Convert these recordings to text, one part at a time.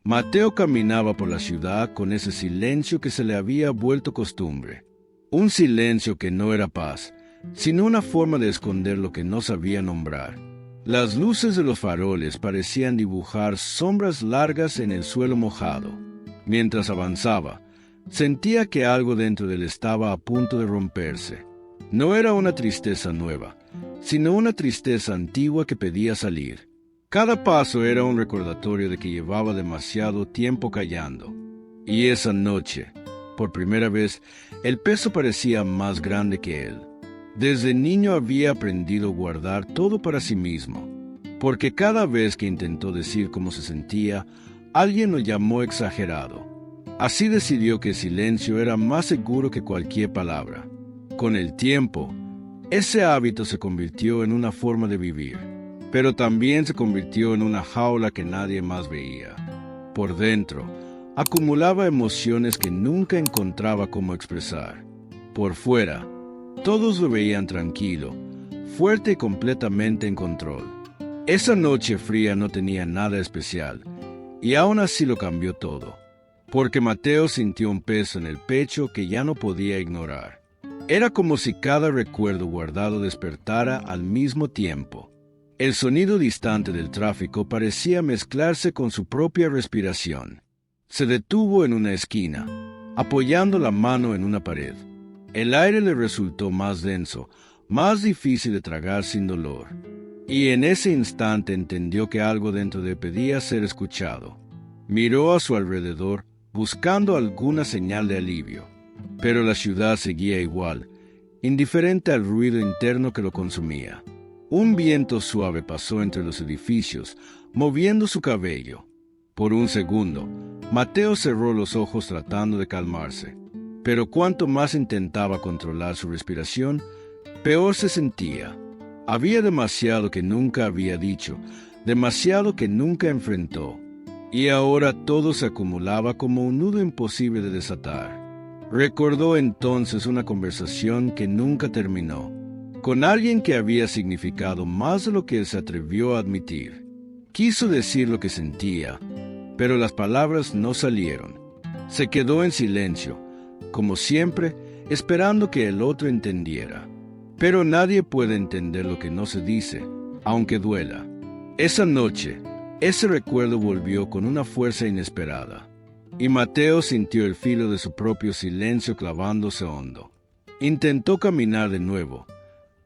Mateo caminaba por la ciudad con ese silencio que se le había vuelto costumbre. Un silencio que no era paz, sino una forma de esconder lo que no sabía nombrar. Las luces de los faroles parecían dibujar sombras largas en el suelo mojado. Mientras avanzaba, sentía que algo dentro de él estaba a punto de romperse. No era una tristeza nueva, sino una tristeza antigua que pedía salir. Cada paso era un recordatorio de que llevaba demasiado tiempo callando. Y esa noche, por primera vez, el peso parecía más grande que él. Desde niño había aprendido a guardar todo para sí mismo, porque cada vez que intentó decir cómo se sentía, alguien lo llamó exagerado. Así decidió que el silencio era más seguro que cualquier palabra. Con el tiempo, ese hábito se convirtió en una forma de vivir, pero también se convirtió en una jaula que nadie más veía. Por dentro, acumulaba emociones que nunca encontraba cómo expresar. Por fuera, todos lo veían tranquilo, fuerte y completamente en control. Esa noche fría no tenía nada especial, y aún así lo cambió todo, porque Mateo sintió un peso en el pecho que ya no podía ignorar. Era como si cada recuerdo guardado despertara al mismo tiempo. El sonido distante del tráfico parecía mezclarse con su propia respiración. Se detuvo en una esquina, apoyando la mano en una pared. El aire le resultó más denso, más difícil de tragar sin dolor. Y en ese instante entendió que algo dentro de él pedía ser escuchado. Miró a su alrededor, buscando alguna señal de alivio. Pero la ciudad seguía igual, indiferente al ruido interno que lo consumía. Un viento suave pasó entre los edificios, moviendo su cabello. Por un segundo, Mateo cerró los ojos tratando de calmarse. Pero cuanto más intentaba controlar su respiración, peor se sentía. Había demasiado que nunca había dicho, demasiado que nunca enfrentó. Y ahora todo se acumulaba como un nudo imposible de desatar. Recordó entonces una conversación que nunca terminó, con alguien que había significado más de lo que él se atrevió a admitir. Quiso decir lo que sentía, pero las palabras no salieron. Se quedó en silencio, como siempre, esperando que el otro entendiera. Pero nadie puede entender lo que no se dice, aunque duela. Esa noche, ese recuerdo volvió con una fuerza inesperada, y Mateo sintió el filo de su propio silencio clavándose hondo. Intentó caminar de nuevo,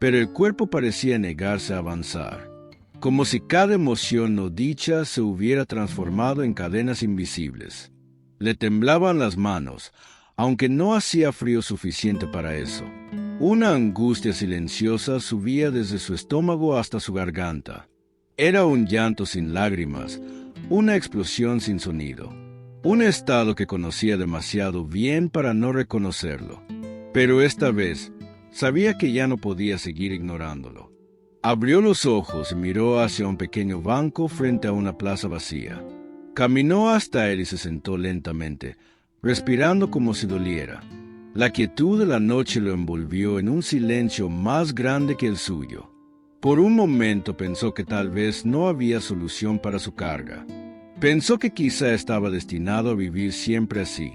pero el cuerpo parecía negarse a avanzar, como si cada emoción no dicha se hubiera transformado en cadenas invisibles. Le temblaban las manos, aunque no hacía frío suficiente para eso. Una angustia silenciosa subía desde su estómago hasta su garganta. Era un llanto sin lágrimas, una explosión sin sonido, un estado que conocía demasiado bien para no reconocerlo. Pero esta vez, sabía que ya no podía seguir ignorándolo. Abrió los ojos y miró hacia un pequeño banco frente a una plaza vacía. Caminó hasta él y se sentó lentamente, respirando como si doliera. La quietud de la noche lo envolvió en un silencio más grande que el suyo. Por un momento pensó que tal vez no había solución para su carga. Pensó que quizá estaba destinado a vivir siempre así,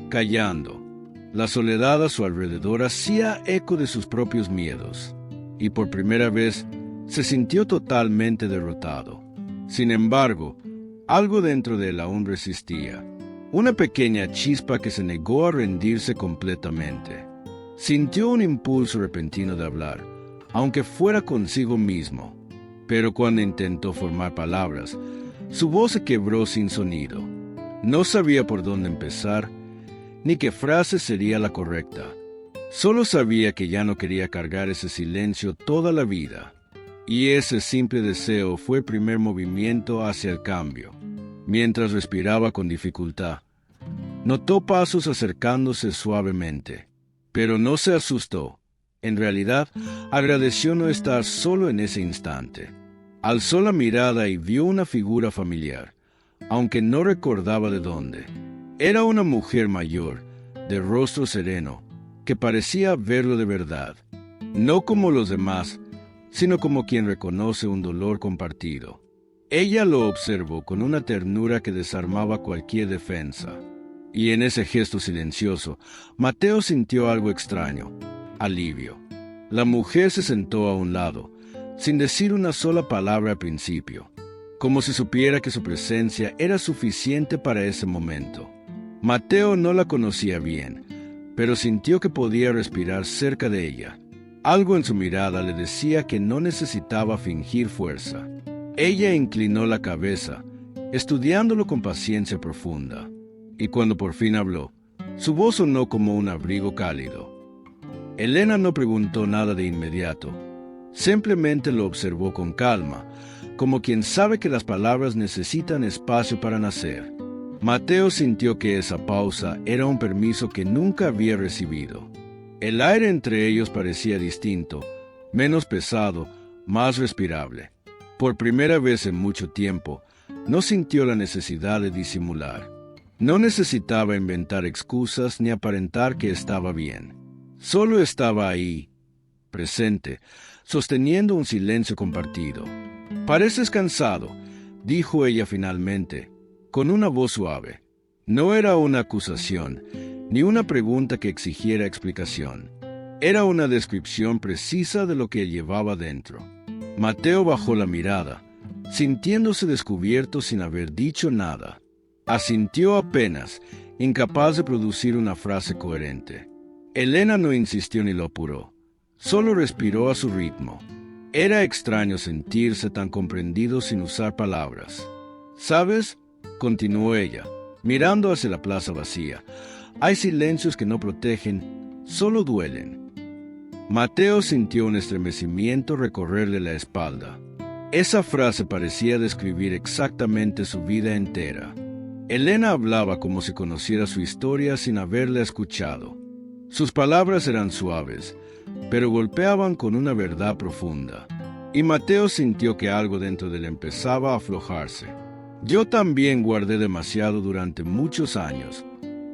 callando. La soledad a su alrededor hacía eco de sus propios miedos, y por primera vez se sintió totalmente derrotado. Sin embargo, algo dentro de él aún resistía, una pequeña chispa que se negó a rendirse completamente. Sintió un impulso repentino de hablar, aunque fuera consigo mismo, pero cuando intentó formar palabras, su voz se quebró sin sonido. No sabía por dónde empezar, ni qué frase sería la correcta. Solo sabía que ya no quería cargar ese silencio toda la vida, y ese simple deseo fue el primer movimiento hacia el cambio. Mientras respiraba con dificultad, notó pasos acercándose suavemente, pero no se asustó. En realidad, agradeció no estar solo en ese instante. Alzó la mirada y vio una figura familiar, aunque no recordaba de dónde. Era una mujer mayor, de rostro sereno, que parecía verlo de verdad, no como los demás, sino como quien reconoce un dolor compartido. Ella lo observó con una ternura que desarmaba cualquier defensa. Y en ese gesto silencioso, Mateo sintió algo extraño, alivio. La mujer se sentó a un lado, sin decir una sola palabra al principio, como si supiera que su presencia era suficiente para ese momento. Mateo no la conocía bien, pero sintió que podía respirar cerca de ella. Algo en su mirada le decía que no necesitaba fingir fuerza. Ella inclinó la cabeza, estudiándolo con paciencia profunda, y cuando por fin habló, su voz sonó como un abrigo cálido. Elena no preguntó nada de inmediato, simplemente lo observó con calma, como quien sabe que las palabras necesitan espacio para nacer. Mateo sintió que esa pausa era un permiso que nunca había recibido. El aire entre ellos parecía distinto, menos pesado, más respirable. Por primera vez en mucho tiempo, no sintió la necesidad de disimular. No necesitaba inventar excusas ni aparentar que estaba bien. Solo estaba ahí, presente, sosteniendo un silencio compartido. «Pareces cansado», dijo ella finalmente, con una voz suave. No era una acusación, ni una pregunta que exigiera explicación. Era una descripción precisa de lo que llevaba dentro. Mateo bajó la mirada, sintiéndose descubierto sin haber dicho nada. Asintió apenas, incapaz de producir una frase coherente. Elena no insistió ni lo apuró, solo respiró a su ritmo. Era extraño sentirse tan comprendido sin usar palabras. «¿Sabes?», continuó ella, mirando hacia la plaza vacía, «hay silencios que no protegen, solo duelen». Mateo sintió un estremecimiento recorrerle la espalda. Esa frase parecía describir exactamente su vida entera. Elena hablaba como si conociera su historia sin haberla escuchado. Sus palabras eran suaves, pero golpeaban con una verdad profunda. Y Mateo sintió que algo dentro de él empezaba a aflojarse. «Yo también guardé demasiado durante muchos años»,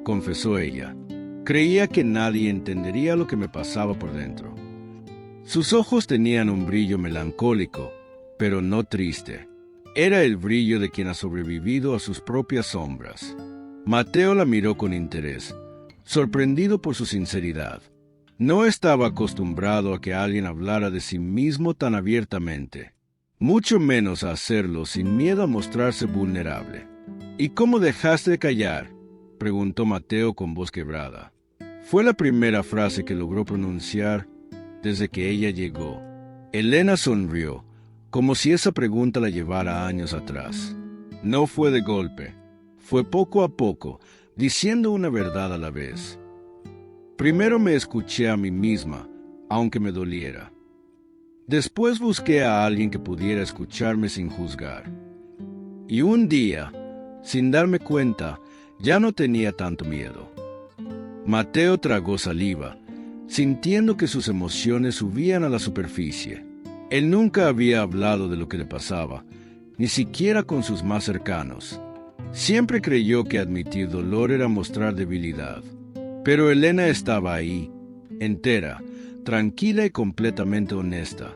confesó ella. «Creía que nadie entendería lo que me pasaba por dentro». Sus ojos tenían un brillo melancólico, pero no triste. Era el brillo de quien ha sobrevivido a sus propias sombras. Mateo la miró con interés, sorprendido por su sinceridad. No estaba acostumbrado a que alguien hablara de sí mismo tan abiertamente, mucho menos a hacerlo sin miedo a mostrarse vulnerable. «¿Y cómo dejaste de callar?», preguntó Mateo con voz quebrada. Fue la primera frase que logró pronunciar desde que ella llegó. Elena sonrió, como si esa pregunta la llevara años atrás. No fue de golpe, fue poco a poco, diciendo una verdad a la vez. «Primero me escuché a mí misma, aunque me doliera. Después busqué a alguien que pudiera escucharme sin juzgar. Y un día, sin darme cuenta, ya no tenía tanto miedo». Mateo tragó saliva, sintiendo que sus emociones subían a la superficie. Él nunca había hablado de lo que le pasaba, ni siquiera con sus más cercanos. Siempre creyó que admitir dolor era mostrar debilidad. Pero Elena estaba ahí, entera, tranquila y completamente honesta.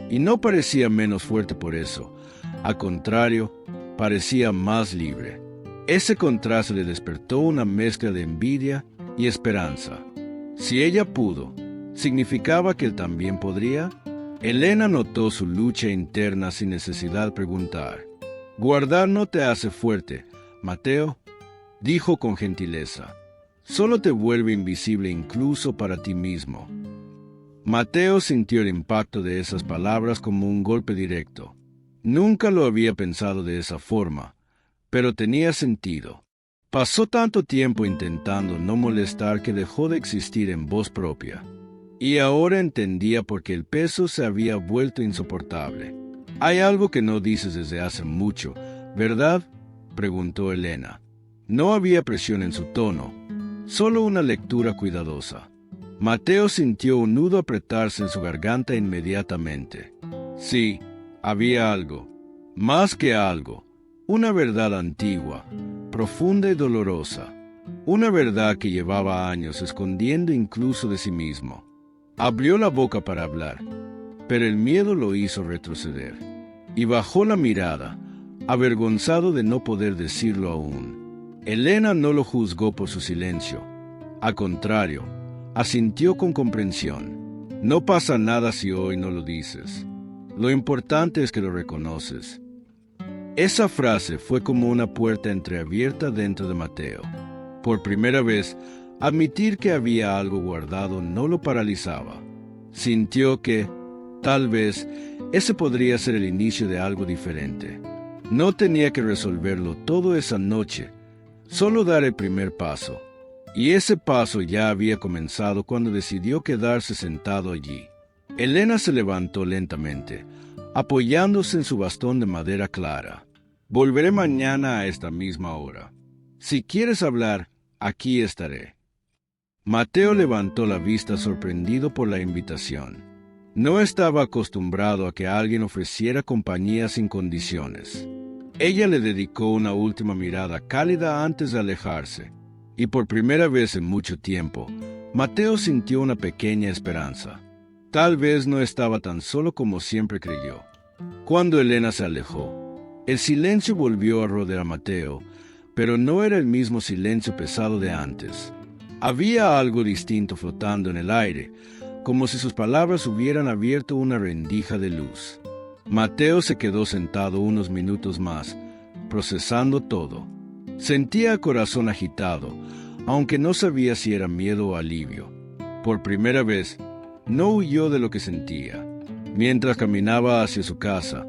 Y no parecía menos fuerte por eso. Al contrario, parecía más libre. Ese contraste le despertó una mezcla de envidia y esperanza. Si ella pudo, ¿significaba que él también podría? Elena notó su lucha interna sin necesidad de preguntar. «Guardar no te hace fuerte, Mateo», dijo con gentileza. «Solo te vuelve invisible incluso para ti mismo». Mateo sintió el impacto de esas palabras como un golpe directo. Nunca lo había pensado de esa forma, pero tenía sentido. Pasó tanto tiempo intentando no molestar que dejó de existir en voz propia. Y ahora entendía por qué el peso se había vuelto insoportable. «Hay algo que no dices desde hace mucho, ¿verdad?», preguntó Elena. No había presión en su tono, solo una lectura cuidadosa. Mateo sintió un nudo apretarse en su garganta inmediatamente. Sí, había algo, más que algo, una verdad antigua, profunda y dolorosa, una verdad que llevaba años escondiendo incluso de sí mismo. Abrió la boca para hablar, pero el miedo lo hizo retroceder, y bajó la mirada, avergonzado de no poder decirlo aún. Elena no lo juzgó por su silencio. Al contrario, asintió con comprensión. No pasa nada si hoy no lo dices. Lo importante es que lo reconoces. Esa frase fue como una puerta entreabierta dentro de Mateo. Por primera vez, admitir que había algo guardado no lo paralizaba. Sintió que, tal vez, ese podría ser el inicio de algo diferente. No tenía que resolverlo todo esa noche, solo dar el primer paso. Y ese paso ya había comenzado cuando decidió quedarse sentado allí. Elena se levantó lentamente, apoyándose en su bastón de madera clara. Volveré mañana a esta misma hora. Si quieres hablar, aquí estaré. Mateo levantó la vista sorprendido por la invitación. No estaba acostumbrado a que alguien ofreciera compañía sin condiciones. Ella le dedicó una última mirada cálida antes de alejarse, y por primera vez en mucho tiempo, Mateo sintió una pequeña esperanza. Tal vez no estaba tan solo como siempre creyó. Cuando Elena se alejó, el silencio volvió a rodear a Mateo, pero no era el mismo silencio pesado de antes. Había algo distinto flotando en el aire, como si sus palabras hubieran abierto una rendija de luz. Mateo se quedó sentado unos minutos más, procesando todo. Sentía el corazón agitado, aunque no sabía si era miedo o alivio. Por primera vez, no huyó de lo que sentía. Mientras caminaba hacia su casa,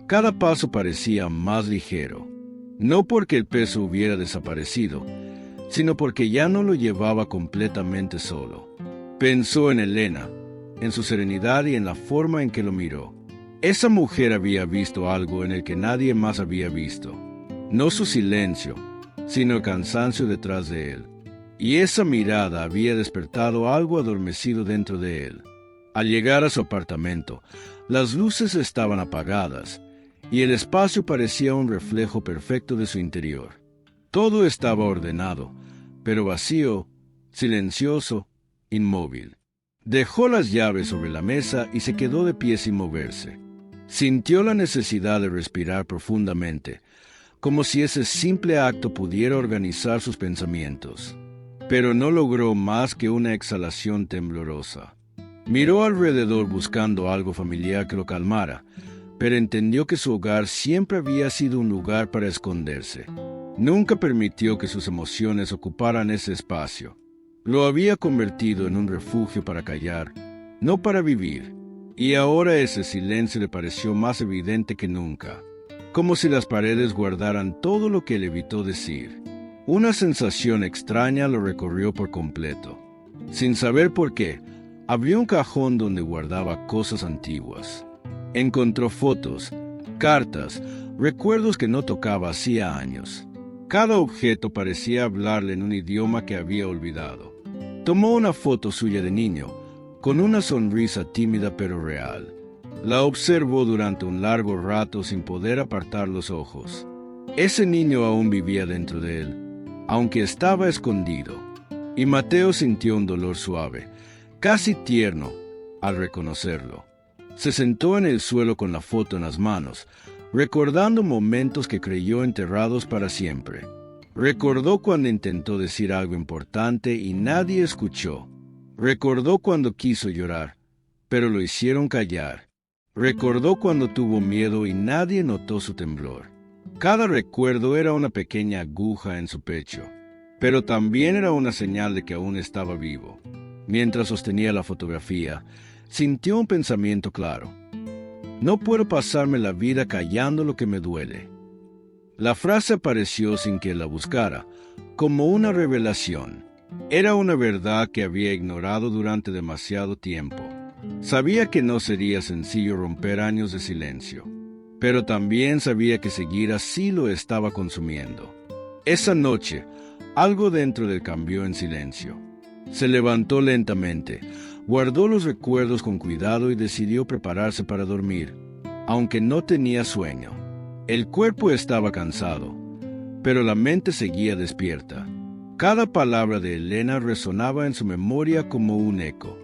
cada paso parecía más ligero. No porque el peso hubiera desaparecido, sino porque ya no lo llevaba completamente solo. Pensó en Elena, en su serenidad y en la forma en que lo miró. Esa mujer había visto algo en el que nadie más había visto. No su silencio, sino el cansancio detrás de él. Y esa mirada había despertado algo adormecido dentro de él. Al llegar a su apartamento, las luces estaban apagadas, y el espacio parecía un reflejo perfecto de su interior. Todo estaba ordenado, pero vacío, silencioso, inmóvil. Dejó las llaves sobre la mesa y se quedó de pie sin moverse. Sintió la necesidad de respirar profundamente, como si ese simple acto pudiera organizar sus pensamientos. Pero no logró más que una exhalación temblorosa. Miró alrededor buscando algo familiar que lo calmara, pero entendió que su hogar siempre había sido un lugar para esconderse. Nunca permitió que sus emociones ocuparan ese espacio. Lo había convertido en un refugio para callar, no para vivir. Y ahora ese silencio le pareció más evidente que nunca, como si las paredes guardaran todo lo que le evitó decir. Una sensación extraña lo recorrió por completo. Sin saber por qué, abrió un cajón donde guardaba cosas antiguas. Encontró fotos, cartas, recuerdos que no tocaba hacía años. Cada objeto parecía hablarle en un idioma que había olvidado. Tomó una foto suya de niño, con una sonrisa tímida pero real. La observó durante un largo rato sin poder apartar los ojos. Ese niño aún vivía dentro de él, aunque estaba escondido. Y Mateo sintió un dolor suave, casi tierno, al reconocerlo. Se sentó en el suelo con la foto en las manos, recordando momentos que creyó enterrados para siempre. Recordó cuando intentó decir algo importante y nadie escuchó. Recordó cuando quiso llorar, pero lo hicieron callar. Recordó cuando tuvo miedo y nadie notó su temblor. Cada recuerdo era una pequeña aguja en su pecho, pero también era una señal de que aún estaba vivo. Mientras sostenía la fotografía, sintió un pensamiento claro. No puedo pasarme la vida callando lo que me duele. La frase apareció sin que él la buscara, como una revelación. Era una verdad que había ignorado durante demasiado tiempo. Sabía que no sería sencillo romper años de silencio, pero también sabía que seguir así lo estaba consumiendo. Esa noche, algo dentro de él cambió en silencio. Se levantó lentamente, guardó los recuerdos con cuidado y decidió prepararse para dormir, aunque no tenía sueño. El cuerpo estaba cansado, pero la mente seguía despierta. Cada palabra de Elena resonaba en su memoria como un eco.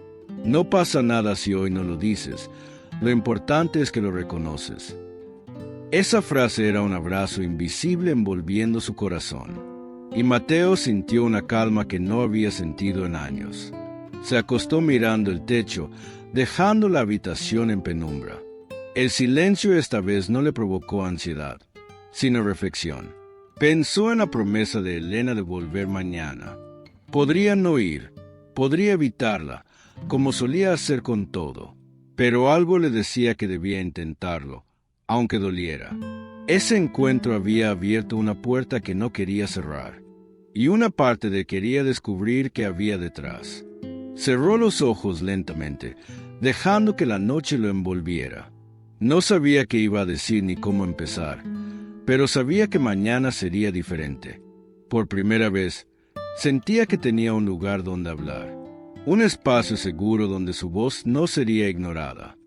No pasa nada si hoy no lo dices. Lo importante es que lo reconoces. Esa frase era un abrazo invisible envolviendo su corazón, y Mateo sintió una calma que no había sentido en años. Se acostó mirando el techo, dejando la habitación en penumbra. El silencio esta vez no le provocó ansiedad, sino reflexión. Pensó en la promesa de Elena de volver mañana. Podría no ir, podría evitarla, como solía hacer con todo, pero algo le decía que debía intentarlo, aunque doliera. Ese encuentro había abierto una puerta que no quería cerrar, y una parte de quería descubrir qué había detrás. Cerró los ojos lentamente, dejando que la noche lo envolviera. No sabía qué iba a decir ni cómo empezar, pero sabía que mañana sería diferente. Por primera vez, sentía que tenía un lugar donde hablar, un espacio seguro donde su voz no sería ignorada.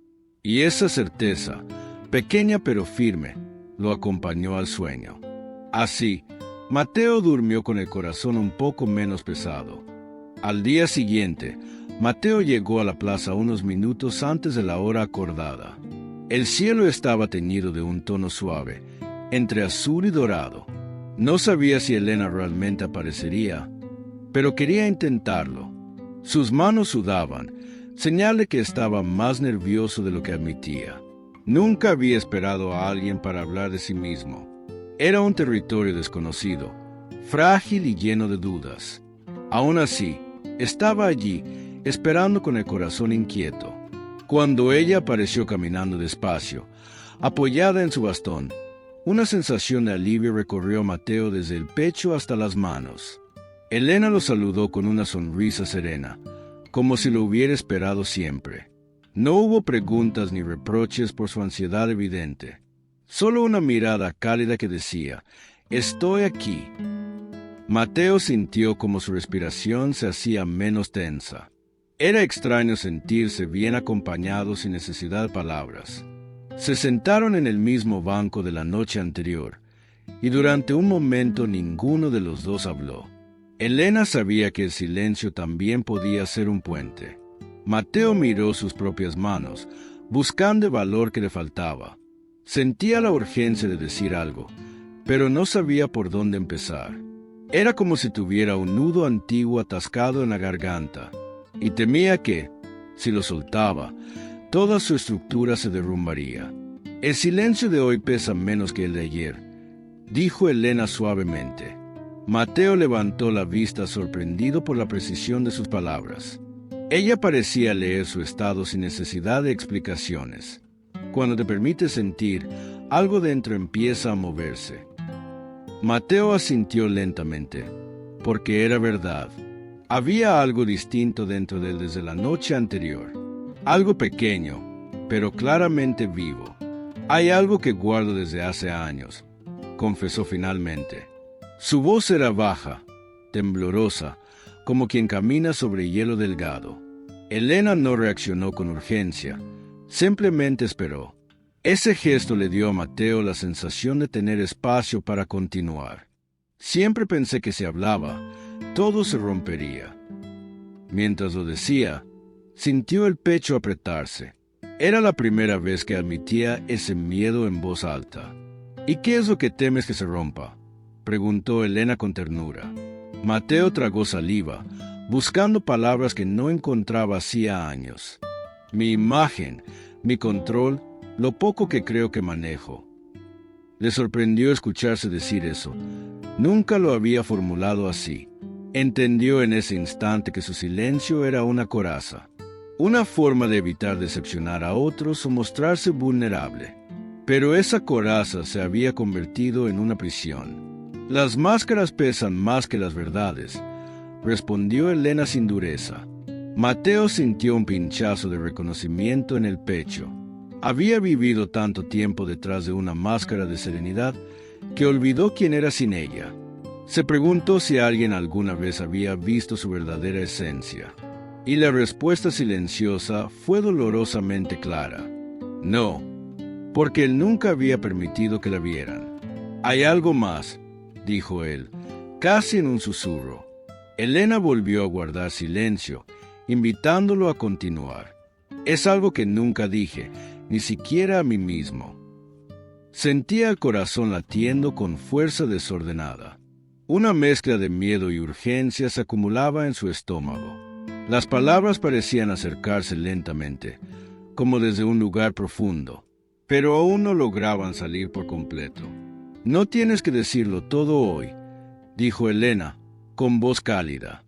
Y esa certeza, pequeña pero firme, lo acompañó al sueño. Así, Mateo durmió con el corazón un poco menos pesado. Al día siguiente, Mateo llegó a la plaza unos minutos antes de la hora acordada. El cielo estaba teñido de un tono suave, entre azul y dorado. No sabía si Elena realmente aparecería, pero quería intentarlo. Sus manos sudaban, señal de que estaba más nervioso de lo que admitía. Nunca había esperado a alguien para hablar de sí mismo. Era un territorio desconocido, frágil y lleno de dudas. Aún así, estaba allí, esperando con el corazón inquieto. Cuando ella apareció caminando despacio, apoyada en su bastón, una sensación de alivio recorrió a Mateo desde el pecho hasta las manos. Elena lo saludó con una sonrisa serena, como si lo hubiera esperado siempre. No hubo preguntas ni reproches por su ansiedad evidente. Solo una mirada cálida que decía, «Estoy aquí». Mateo sintió como su respiración se hacía menos tensa. Era extraño sentirse bien acompañado sin necesidad de palabras. Se sentaron en el mismo banco de la noche anterior, y durante un momento ninguno de los dos habló. Elena sabía que el silencio también podía ser un puente. Mateo miró sus propias manos, buscando el valor que le faltaba. Sentía la urgencia de decir algo, pero no sabía por dónde empezar. Era como si tuviera un nudo antiguo atascado en la garganta, y temía que, si lo soltaba, toda su estructura se derrumbaría. «El silencio de hoy pesa menos que el de ayer», dijo Elena suavemente. Mateo levantó la vista sorprendido por la precisión de sus palabras. Ella parecía leer su estado sin necesidad de explicaciones. Cuando te permite sentir, algo dentro empieza a moverse. Mateo asintió lentamente, porque era verdad. Había algo distinto dentro de él desde la noche anterior. Algo pequeño, pero claramente vivo. «Hay algo que guardo desde hace años», confesó finalmente. Su voz era baja, temblorosa, como quien camina sobre hielo delgado. Elena no reaccionó con urgencia, simplemente esperó. Ese gesto le dio a Mateo la sensación de tener espacio para continuar. «Siempre pensé que si hablaba, todo se rompería». Mientras lo decía, sintió el pecho apretarse. Era la primera vez que admitía ese miedo en voz alta. «¿Y qué es lo que temes que se rompa?», preguntó Elena con ternura. Mateo tragó saliva, buscando palabras que no encontraba hacía años. «Mi imagen, mi control, lo poco que creo que manejo». Le sorprendió escucharse decir eso. Nunca lo había formulado así. Entendió en ese instante que su silencio era una coraza, una forma de evitar decepcionar a otros o mostrarse vulnerable. Pero esa coraza se había convertido en una prisión. «Las máscaras pesan más que las verdades», respondió Elena sin dureza. Mateo sintió un pinchazo de reconocimiento en el pecho. Había vivido tanto tiempo detrás de una máscara de serenidad que olvidó quién era sin ella. Se preguntó si alguien alguna vez había visto su verdadera esencia. Y la respuesta silenciosa fue dolorosamente clara. No, porque él nunca había permitido que la vieran. «Hay algo más», dijo él, casi en un susurro. Elena volvió a guardar silencio, invitándolo a continuar. «Es algo que nunca dije, ni siquiera a mí mismo». Sentía el corazón latiendo con fuerza desordenada. Una mezcla de miedo y urgencia se acumulaba en su estómago. Las palabras parecían acercarse lentamente, como desde un lugar profundo, pero aún no lograban salir por completo. «No tienes que decirlo todo hoy», dijo Elena, con voz cálida.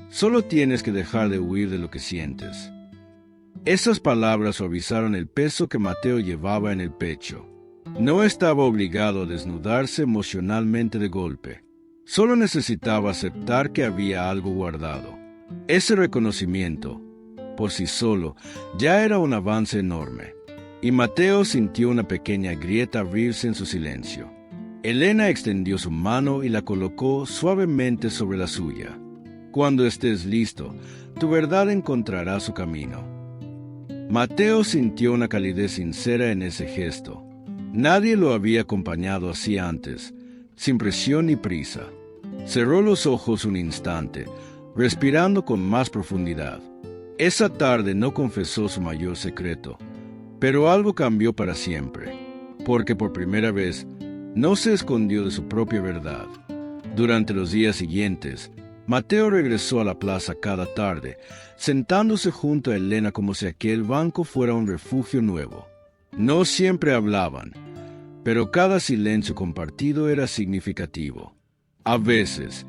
«Solo tienes que dejar de huir de lo que sientes». Esas palabras suavizaron el peso que Mateo llevaba en el pecho. No estaba obligado a desnudarse emocionalmente de golpe. Solo necesitaba aceptar que había algo guardado. Ese reconocimiento, por sí solo, ya era un avance enorme. Y Mateo sintió una pequeña grieta abrirse en su silencio. Elena extendió su mano y la colocó suavemente sobre la suya. «Cuando estés listo, tu verdad encontrará su camino». Mateo sintió una calidez sincera en ese gesto. Nadie lo había acompañado así antes, sin presión ni prisa. Cerró los ojos un instante, respirando con más profundidad. Esa tarde no confesó su mayor secreto, pero algo cambió para siempre, porque por primera vez no se escondió de su propia verdad. Durante los días siguientes, Mateo regresó a la plaza cada tarde, sentándose junto a Elena como si aquel banco fuera un refugio nuevo. No siempre hablaban, pero cada silencio compartido era significativo. A veces,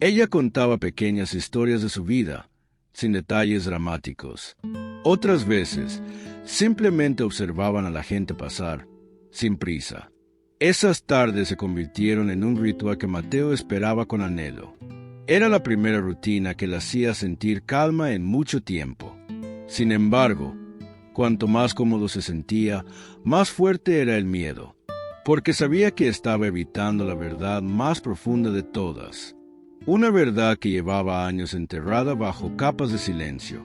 ella contaba pequeñas historias de su vida, sin detalles dramáticos. Otras veces, simplemente observaban a la gente pasar, sin prisa. Esas tardes se convirtieron en un ritual que Mateo esperaba con anhelo. Era la primera rutina que le hacía sentir calma en mucho tiempo. Sin embargo, cuanto más cómodo se sentía, más fuerte era el miedo, porque sabía que estaba evitando la verdad más profunda de todas. Una verdad que llevaba años enterrada bajo capas de silencio.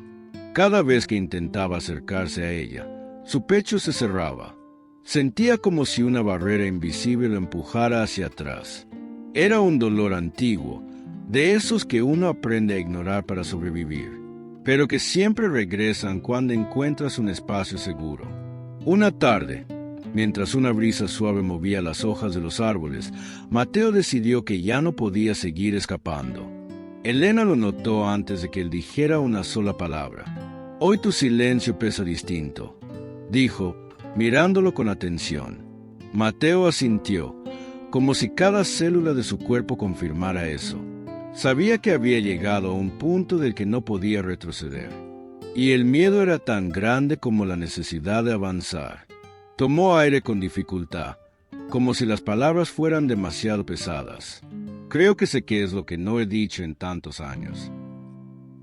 Cada vez que intentaba acercarse a ella, su pecho se cerraba. Sentía como si una barrera invisible lo empujara hacia atrás. Era un dolor antiguo, de esos que uno aprende a ignorar para sobrevivir, pero que siempre regresan cuando encuentras un espacio seguro. Una tarde, mientras una brisa suave movía las hojas de los árboles, Mateo decidió que ya no podía seguir escapando. Elena lo notó antes de que él dijera una sola palabra. «Hoy tu silencio pesa distinto», dijo, mirándolo con atención. Mateo asintió, como si cada célula de su cuerpo confirmara eso. Sabía que había llegado a un punto del que no podía retroceder, y el miedo era tan grande como la necesidad de avanzar. Tomó aire con dificultad, como si las palabras fueran demasiado pesadas. «Creo que sé qué es lo que no he dicho en tantos años».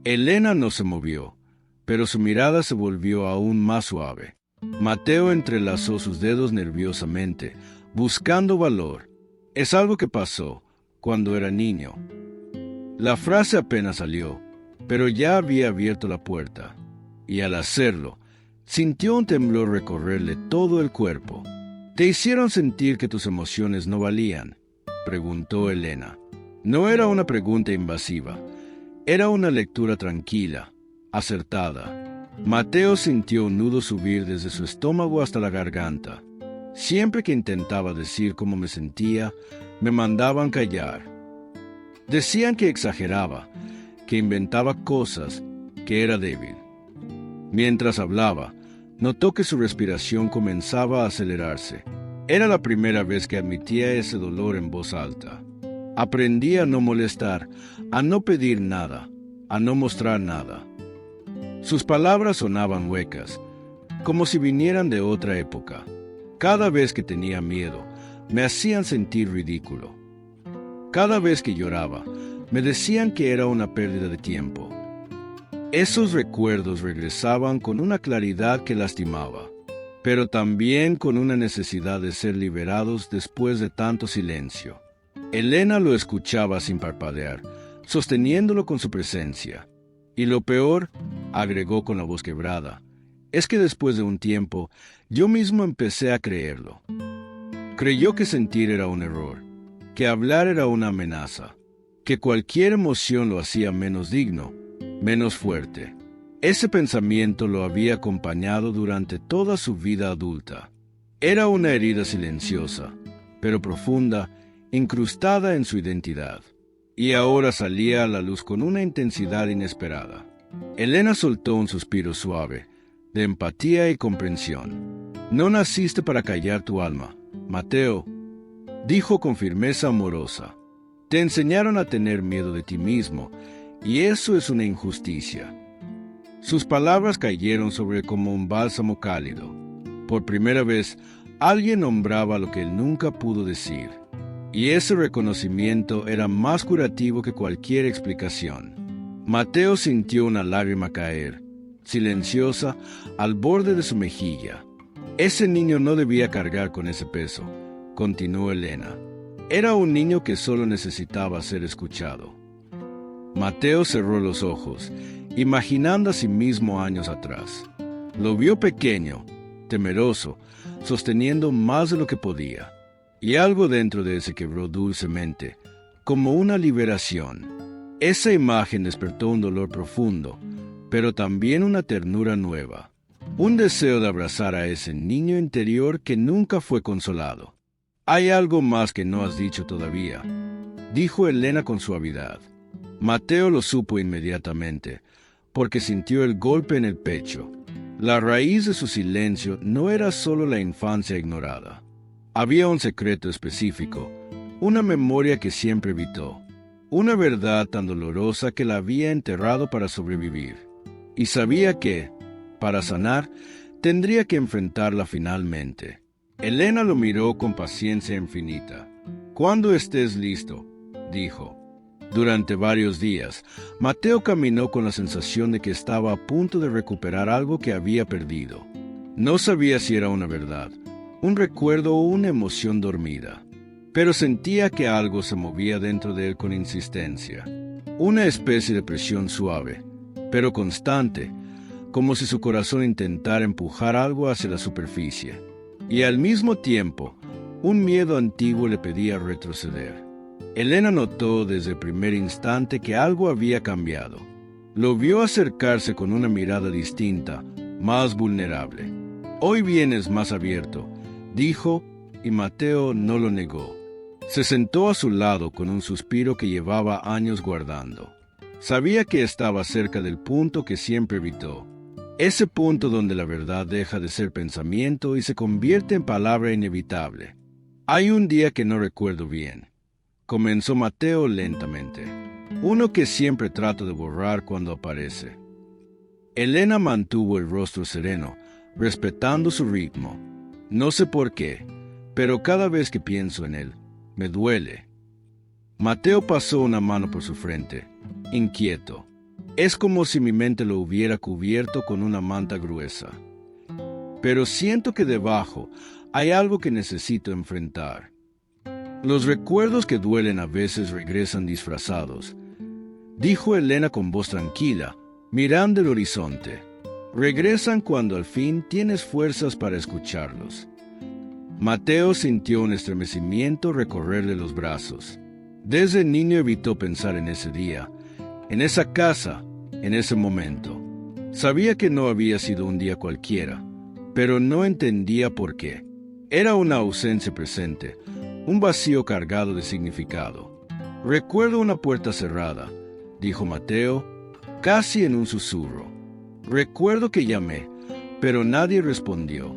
Elena no se movió, pero su mirada se volvió aún más suave. Mateo entrelazó sus dedos nerviosamente, buscando valor. «Es algo que pasó cuando era niño». La frase apenas salió, pero ya había abierto la puerta, y al hacerlo, sintió un temblor recorrerle todo el cuerpo. «¿Te hicieron sentir que tus emociones no valían?», preguntó Elena. No era una pregunta invasiva, era una lectura tranquila, acertada. Mateo sintió un nudo subir desde su estómago hasta la garganta. Siempre que intentaba decir cómo me sentía, me mandaban callar. Decían que exageraba, que inventaba cosas, que era débil. Mientras hablaba, notó que su respiración comenzaba a acelerarse. Era la primera vez que admitía ese dolor en voz alta. Aprendí a no molestar, a no pedir nada, a no mostrar nada. Sus palabras sonaban huecas, como si vinieran de otra época. Cada vez que tenía miedo, me hacían sentir ridículo. Cada vez que lloraba, me decían que era una pérdida de tiempo. Esos recuerdos regresaban con una claridad que lastimaba, pero también con una necesidad de ser liberados después de tanto silencio. Elena lo escuchaba sin parpadear, sosteniéndolo con su presencia. Y lo peor, agregó con la voz quebrada, es que después de un tiempo, yo mismo empecé a creerlo. Creyó que sentir era un error, que hablar era una amenaza, que cualquier emoción lo hacía menos digno, menos fuerte. Ese pensamiento lo había acompañado durante toda su vida adulta. Era una herida silenciosa, pero profunda, incrustada en su identidad. Y ahora salía a la luz con una intensidad inesperada. Elena soltó un suspiro suave, de empatía y comprensión. No naciste para callar tu alma, Mateo, dijo con firmeza amorosa. Te enseñaron a tener miedo de ti mismo, y eso es una injusticia. Sus palabras cayeron sobre él como un bálsamo cálido. Por primera vez, alguien nombraba lo que él nunca pudo decir. Y ese reconocimiento era más curativo que cualquier explicación. Mateo sintió una lágrima caer, silenciosa, al borde de su mejilla. Ese niño no debía cargar con ese peso, continuó Elena. Era un niño que solo necesitaba ser escuchado. Mateo cerró los ojos, imaginando a sí mismo años atrás. Lo vio pequeño, temeroso, sosteniendo más de lo que podía. Y algo dentro de él se quebró dulcemente, como una liberación. Esa imagen despertó un dolor profundo, pero también una ternura nueva. Un deseo de abrazar a ese niño interior que nunca fue consolado. «Hay algo más que no has dicho todavía», dijo Elena con suavidad. Mateo lo supo inmediatamente, porque sintió el golpe en el pecho. La raíz de su silencio no era solo la infancia ignorada. Había un secreto específico, una memoria que siempre evitó, una verdad tan dolorosa que la había enterrado para sobrevivir. Y sabía que, para sanar, tendría que enfrentarla finalmente. Elena lo miró con paciencia infinita. «Cuando estés listo», dijo. Durante varios días, Mateo caminó con la sensación de que estaba a punto de recuperar algo que había perdido. No sabía si era una verdad, un recuerdo o una emoción dormida, pero sentía que algo se movía dentro de él con insistencia. Una especie de presión suave, pero constante, como si su corazón intentara empujar algo hacia la superficie. Y al mismo tiempo, un miedo antiguo le pedía retroceder. Elena notó desde el primer instante que algo había cambiado. Lo vio acercarse con una mirada distinta, más vulnerable. «Hoy vienes más abierto», dijo, y Mateo no lo negó. Se sentó a su lado con un suspiro que llevaba años guardando. Sabía que estaba cerca del punto que siempre evitó. Ese punto donde la verdad deja de ser pensamiento y se convierte en palabra inevitable. «Hay un día que no recuerdo bien», comenzó Mateo lentamente. «Uno que siempre trato de borrar cuando aparece». Elena mantuvo el rostro sereno, respetando su ritmo. «No sé por qué, pero cada vez que pienso en él, me duele». Mateo pasó una mano por su frente, inquieto. «Es como si mi mente lo hubiera cubierto con una manta gruesa. Pero siento que debajo hay algo que necesito enfrentar. Los recuerdos que duelen a veces regresan disfrazados», dijo Elena con voz tranquila, mirando el horizonte. «Regresan cuando al fin tienes fuerzas para escucharlos». Mateo sintió un estremecimiento recorrerle los brazos. Desde niño evitó pensar en ese día, en esa casa, en ese momento. Sabía que no había sido un día cualquiera, pero no entendía por qué. Era una ausencia presente, un vacío cargado de significado. «Recuerdo una puerta cerrada», dijo Mateo, casi en un susurro. «Recuerdo que llamé, pero nadie respondió».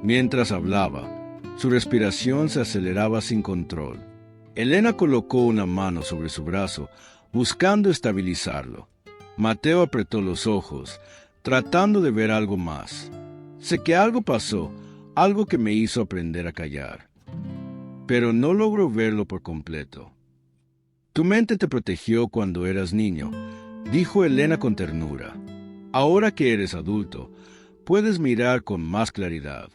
Mientras hablaba, su respiración se aceleraba sin control. Elena colocó una mano sobre su brazo, buscando estabilizarlo. Mateo apretó los ojos, tratando de ver algo más. «Sé que algo pasó, algo que me hizo aprender a callar. Pero no logro verlo por completo». «Tu mente te protegió cuando eras niño», dijo Elena con ternura. «Ahora que eres adulto, puedes mirar con más claridad».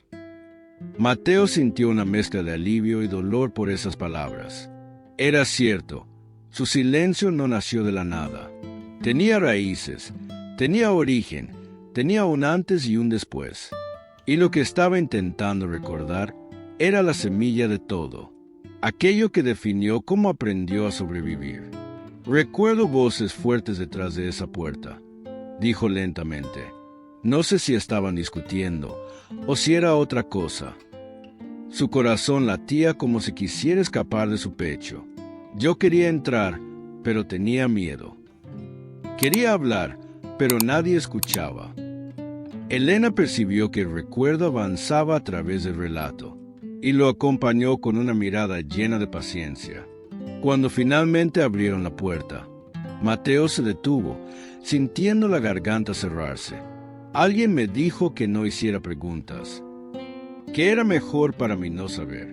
Mateo sintió una mezcla de alivio y dolor por esas palabras. Era cierto, su silencio no nació de la nada. Tenía raíces, tenía origen, tenía un antes y un después. Y lo que estaba intentando recordar era la semilla de todo, aquello que definió cómo aprendió a sobrevivir. «Recuerdo voces fuertes detrás de esa puerta», dijo lentamente. «No sé si estaban discutiendo o si era otra cosa, Su corazón latía como si quisiera escapar de su pecho. Yo quería entrar, pero tenía miedo. Quería hablar, pero nadie escuchaba. Elena percibió que el recuerdo avanzaba a través del relato, y lo acompañó con una mirada llena de paciencia. Cuando finalmente abrieron la puerta, Mateo se detuvo, sintiendo la garganta cerrarse. Alguien me dijo que no hiciera preguntas, que era mejor para mí no saber,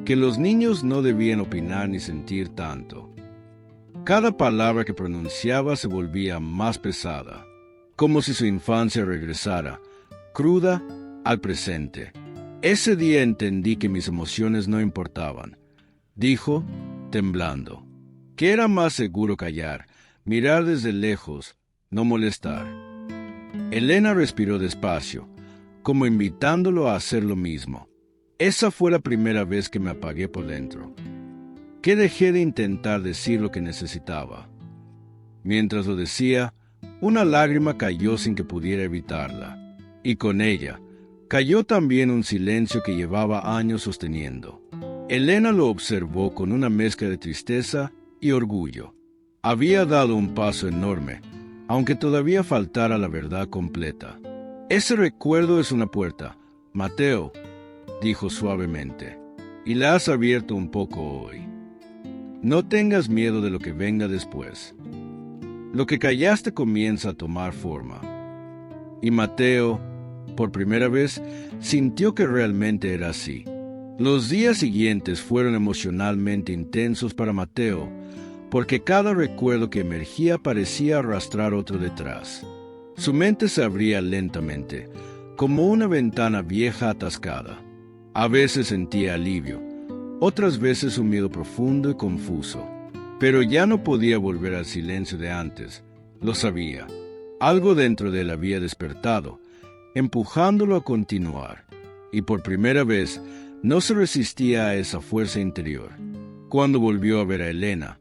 que los niños no debían opinar ni sentir tanto. Cada palabra que pronunciaba se volvía más pesada, como si su infancia regresara, cruda, al presente. Ese día entendí que mis emociones no importaban, dijo, temblando, que era más seguro callar, mirar desde lejos, no molestar. Elena respiró despacio, como invitándolo a hacer lo mismo. Esa fue la primera vez que me apagué por dentro, que dejé de intentar decir lo que necesitaba. Mientras lo decía, una lágrima cayó sin que pudiera evitarla, y con ella cayó también un silencio que llevaba años sosteniendo. Elena lo observó con una mezcla de tristeza y orgullo. Había dado un paso enorme, aunque todavía faltara la verdad completa. Ese recuerdo es una puerta, Mateo, dijo suavemente, y la has abierto un poco hoy. No tengas miedo de lo que venga después. Lo que callaste comienza a tomar forma. Y Mateo, por primera vez, sintió que realmente era así. Los días siguientes fueron emocionalmente intensos para Mateo, porque cada recuerdo que emergía parecía arrastrar otro detrás. Su mente se abría lentamente, como una ventana vieja atascada. A veces sentía alivio, otras veces un miedo profundo y confuso. Pero ya no podía volver al silencio de antes. Lo sabía. Algo dentro de él había despertado, empujándolo a continuar. Y por primera vez, no se resistía a esa fuerza interior. Cuando volvió a ver a Elena,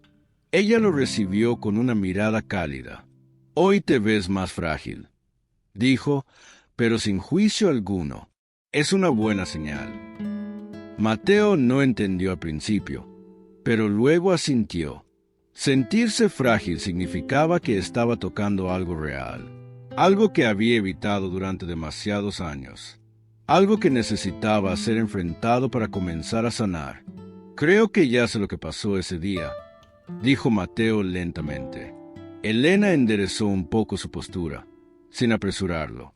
ella lo recibió con una mirada cálida. «Hoy te ves más frágil», dijo, pero sin juicio alguno. «Es una buena señal». Mateo no entendió al principio, pero luego asintió. Sentirse frágil significaba que estaba tocando algo real, algo que había evitado durante demasiados años, algo que necesitaba ser enfrentado para comenzar a sanar. «Creo que ya sé lo que pasó ese día», dijo Mateo lentamente. Elena enderezó un poco su postura, sin apresurarlo.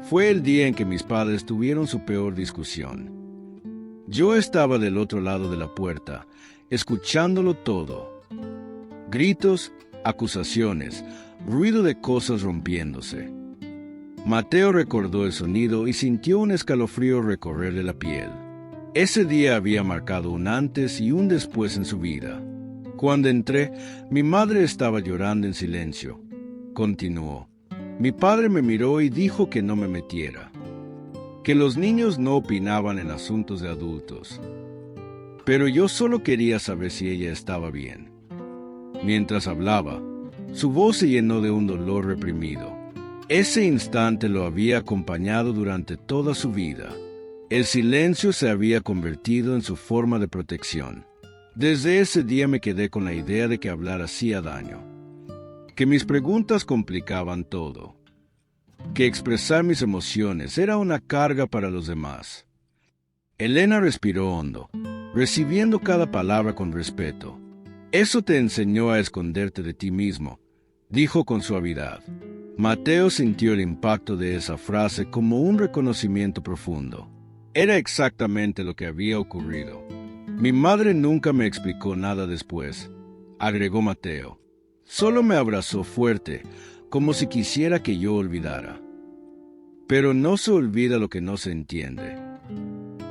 «Fue el día en que mis padres tuvieron su peor discusión. Yo estaba del otro lado de la puerta, escuchándolo todo. Gritos, acusaciones, ruido de cosas rompiéndose». Mateo recordó el sonido y sintió un escalofrío recorrerle la piel. Ese día había marcado un antes y un después en su vida. «Cuando entré, mi madre estaba llorando en silencio», continuó. «Mi padre me miró y dijo que no me metiera, que los niños no opinaban en asuntos de adultos. Pero yo solo quería saber si ella estaba bien». Mientras hablaba, su voz se llenó de un dolor reprimido. Ese instante lo había acompañado durante toda su vida. El silencio se había convertido en su forma de protección. Desde ese día me quedé con la idea de que hablar hacía daño, que mis preguntas complicaban todo, que expresar mis emociones era una carga para los demás. Elena respiró hondo, recibiendo cada palabra con respeto. «Eso te enseñó a esconderte de ti mismo», dijo con suavidad. Mateo sintió el impacto de esa frase como un reconocimiento profundo. Era exactamente lo que había ocurrido. «Mi madre nunca me explicó nada después», agregó Mateo. «Solo me abrazó fuerte, como si quisiera que yo olvidara. Pero no se olvida lo que no se entiende».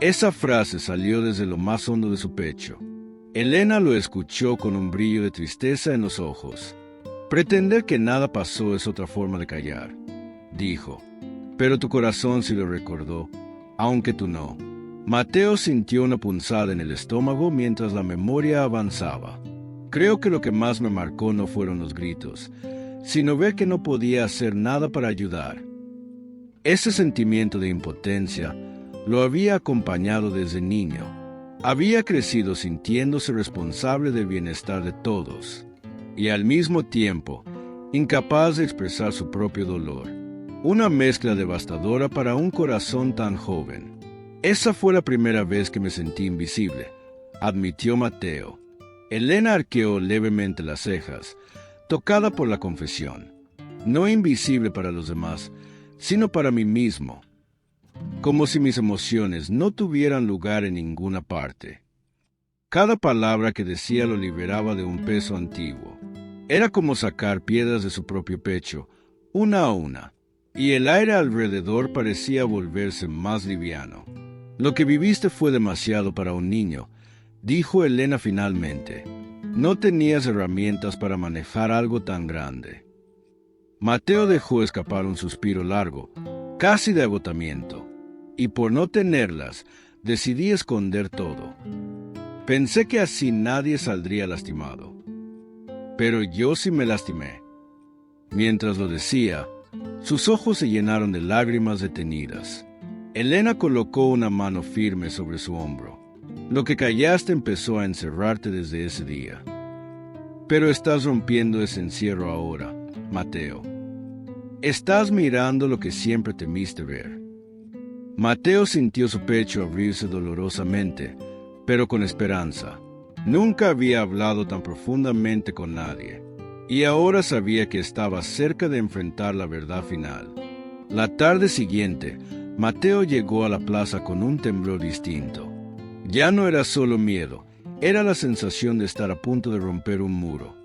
Esa frase salió desde lo más hondo de su pecho. Elena lo escuchó con un brillo de tristeza en los ojos. «Pretender que nada pasó es otra forma de callar», dijo. «Pero tu corazón sí lo recordó, aunque tú no». Mateo sintió una punzada en el estómago mientras la memoria avanzaba. «Creo que lo que más me marcó no fueron los gritos, sino ver que no podía hacer nada para ayudar. Ese sentimiento de impotencia lo había acompañado desde niño. Había crecido sintiéndose responsable del bienestar de todos, y al mismo tiempo, incapaz de expresar su propio dolor. Una mezcla devastadora para un corazón tan joven. Esa fue la primera vez que me sentí invisible, admitió Mateo. Elena arqueó levemente las cejas, tocada por la confesión. No invisible para los demás, sino para mí mismo. Como si mis emociones no tuvieran lugar en ninguna parte. Cada palabra que decía lo liberaba de un peso antiguo. Era como sacar piedras de su propio pecho, una a una, y el aire alrededor parecía volverse más liviano. Lo que viviste fue demasiado para un niño, dijo Elena finalmente. No tenías herramientas para manejar algo tan grande. Mateo dejó escapar un suspiro largo, casi de agotamiento, y por no tenerlas, decidí esconder todo. Pensé que así nadie saldría lastimado. Pero yo sí me lastimé. Mientras lo decía, sus ojos se llenaron de lágrimas detenidas. Elena colocó una mano firme sobre su hombro. Lo que callaste empezó a encerrarte desde ese día. Pero estás rompiendo ese encierro ahora, Mateo. Estás mirando lo que siempre temiste ver. Mateo sintió su pecho abrirse dolorosamente, pero con esperanza. Nunca había hablado tan profundamente con nadie, y ahora sabía que estaba cerca de enfrentar la verdad final. La tarde siguiente, Mateo llegó a la plaza con un temblor distinto. Ya no era solo miedo, era la sensación de estar a punto de romper un muro.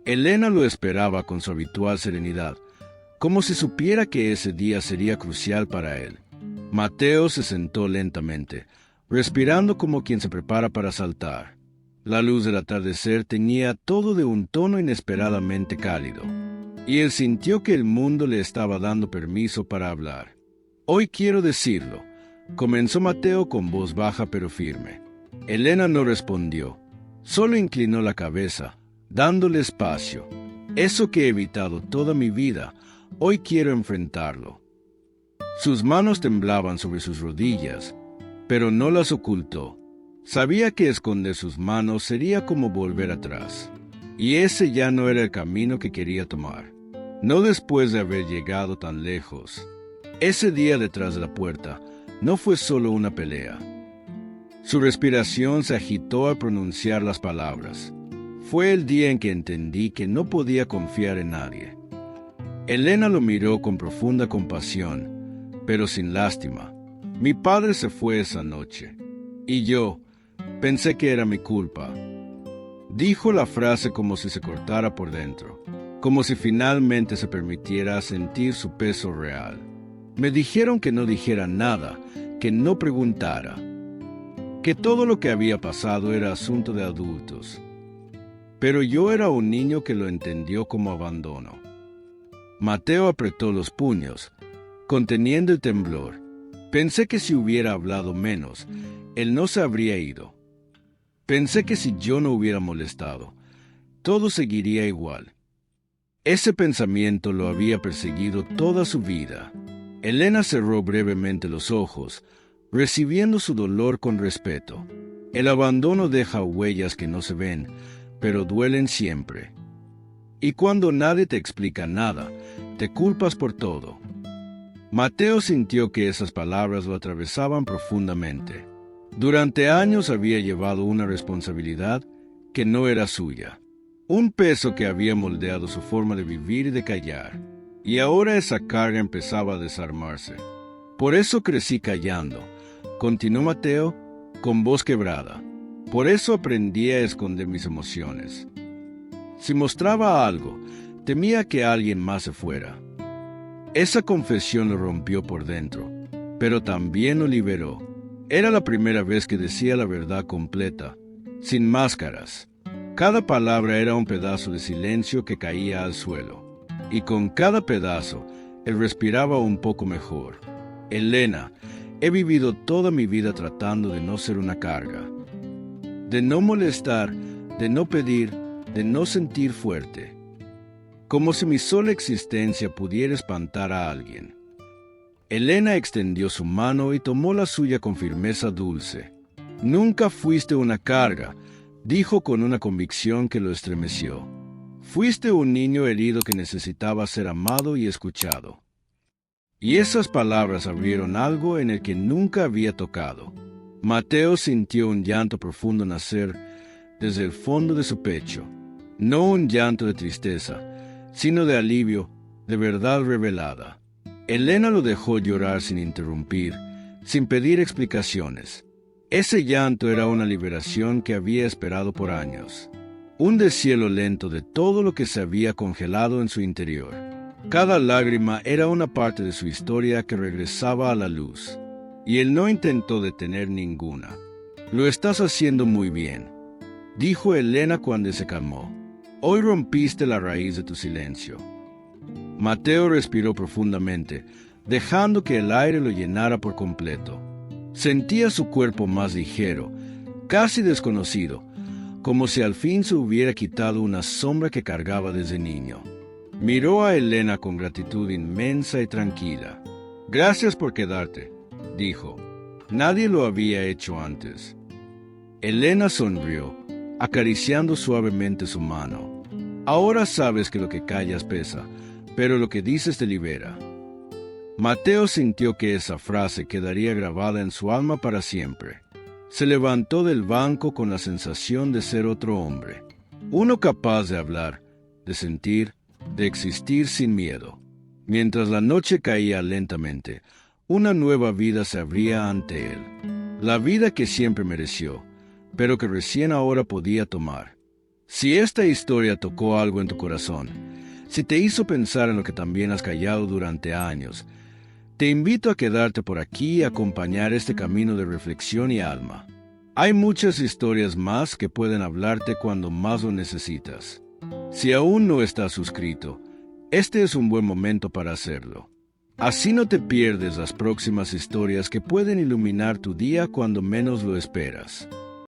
Elena lo esperaba con su habitual serenidad, como si supiera que ese día sería crucial para él. Mateo se sentó lentamente, respirando como quien se prepara para saltar. La luz del atardecer tenía todo de un tono inesperadamente cálido, y él sintió que el mundo le estaba dando permiso para hablar. Hoy quiero decirlo, comenzó Mateo con voz baja pero firme. Elena no respondió, solo inclinó la cabeza, dándole espacio. Eso que he evitado toda mi vida, hoy quiero enfrentarlo. Sus manos temblaban sobre sus rodillas, pero no las ocultó. Sabía que esconder sus manos sería como volver atrás, y ese ya no era el camino que quería tomar. No después de haber llegado tan lejos. Ese día detrás de la puerta no fue solo una pelea. Su respiración se agitó al pronunciar las palabras. Fue el día en que entendí que no podía confiar en nadie. Elena lo miró con profunda compasión, pero sin lástima. Mi padre se fue esa noche, y yo pensé que era mi culpa. Dijo la frase como si se cortara por dentro, como si finalmente se permitiera sentir su peso real. Me dijeron que no dijera nada, que no preguntara, que todo lo que había pasado era asunto de adultos. Pero yo era un niño que lo entendió como abandono. Mateo apretó los puños, conteniendo el temblor. Pensé que si hubiera hablado menos, él no se habría ido. Pensé que si yo no hubiera molestado, todo seguiría igual. Ese pensamiento lo había perseguido toda su vida. Elena cerró brevemente los ojos, recibiendo su dolor con respeto. El abandono deja huellas que no se ven, pero duelen siempre. Y cuando nadie te explica nada, te culpas por todo. Mateo sintió que esas palabras lo atravesaban profundamente. Durante años había llevado una responsabilidad que no era suya, un peso que había moldeado su forma de vivir y de callar, y ahora esa carga empezaba a desarmarse. Por eso crecí callando, continuó Mateo con voz quebrada. Por eso aprendí a esconder mis emociones. Si mostraba algo, temía que alguien más se fuera. Esa confesión lo rompió por dentro, pero también lo liberó. Era la primera vez que decía la verdad completa, sin máscaras. Cada palabra era un pedazo de silencio que caía al suelo, y con cada pedazo, él respiraba un poco mejor. Elena, he vivido toda mi vida tratando de no ser una carga, de no molestar, de no pedir, de no sentir fuerte, como si mi sola existencia pudiera espantar a alguien. Elena extendió su mano y tomó la suya con firmeza dulce. «Nunca fuiste una carga», dijo con una convicción que lo estremeció. «Fuiste un niño herido que necesitaba ser amado y escuchado». Y esas palabras abrieron algo en el que nunca había tocado. Mateo sintió un llanto profundo nacer desde el fondo de su pecho. No un llanto de tristeza, sino de alivio, de verdad revelada. Elena lo dejó llorar sin interrumpir, sin pedir explicaciones. Ese llanto era una liberación que había esperado por años. Un deshielo lento de todo lo que se había congelado en su interior. Cada lágrima era una parte de su historia que regresaba a la luz. Y él no intentó detener ninguna. «Lo estás haciendo muy bien», dijo Elena cuando se calmó. «Hoy rompiste la raíz de tu silencio». Mateo respiró profundamente, dejando que el aire lo llenara por completo. Sentía su cuerpo más ligero, casi desconocido, como si al fin se hubiera quitado una sombra que cargaba desde niño. Miró a Elena con gratitud inmensa y tranquila. «Gracias por quedarte», dijo. «Nadie lo había hecho antes». Elena sonrió, acariciando suavemente su mano. «Ahora sabes que lo que callas pesa, pero lo que dices te libera». Mateo sintió que esa frase quedaría grabada en su alma para siempre. Se levantó del banco con la sensación de ser otro hombre. Uno capaz de hablar, de sentir, de existir sin miedo. Mientras la noche caía lentamente, una nueva vida se abría ante él. La vida que siempre mereció, pero que recién ahora podía tomar. Si esta historia tocó algo en tu corazón, si te hizo pensar en lo que también has callado durante años, te invito a quedarte por aquí y acompañar este camino de reflexión y alma. Hay muchas historias más que pueden hablarte cuando más lo necesitas. Si aún no estás suscrito, este es un buen momento para hacerlo. Así no te pierdes las próximas historias que pueden iluminar tu día cuando menos lo esperas.